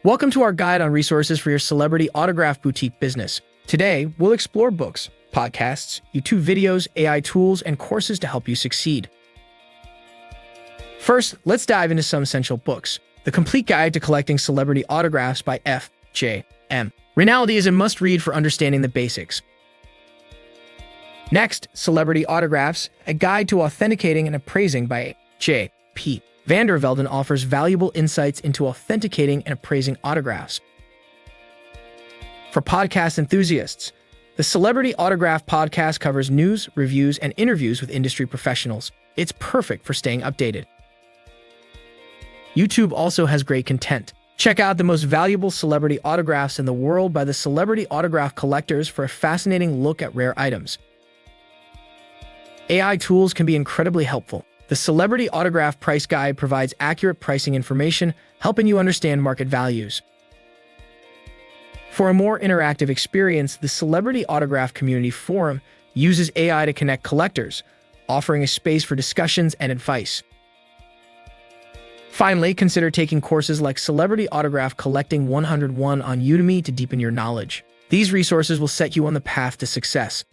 Welcome to our guide on resources for your celebrity autograph boutique business. Today, we'll explore books, podcasts, YouTube videos, AI tools, and courses to help you succeed. First, let's dive into some essential books. The Complete Guide to Collecting Celebrity Autographs by F.J.M. Rinaldi is a must-read for understanding the basics. Next, Celebrity Autographs, a guide to authenticating and appraising by J.P. Vandervelden offers valuable insights into authenticating and appraising autographs. For podcast enthusiasts, the Celebrity Autograph podcast covers news, reviews, and interviews with industry professionals. It's perfect for staying updated. YouTube also has great content. Check out the most valuable celebrity autographs in the world by the Celebrity Autograph Collectors for a fascinating look at rare items. AI tools can be incredibly helpful. The Celebrity Autograph Price Guide provides accurate pricing information, helping you understand market values. For a more interactive experience, the Celebrity Autograph Community Forum uses AI to connect collectors, offering a space for discussions and advice. Finally, consider taking courses like Celebrity Autograph Collecting 101 on Udemy to deepen your knowledge. These resources will set you on the path to success.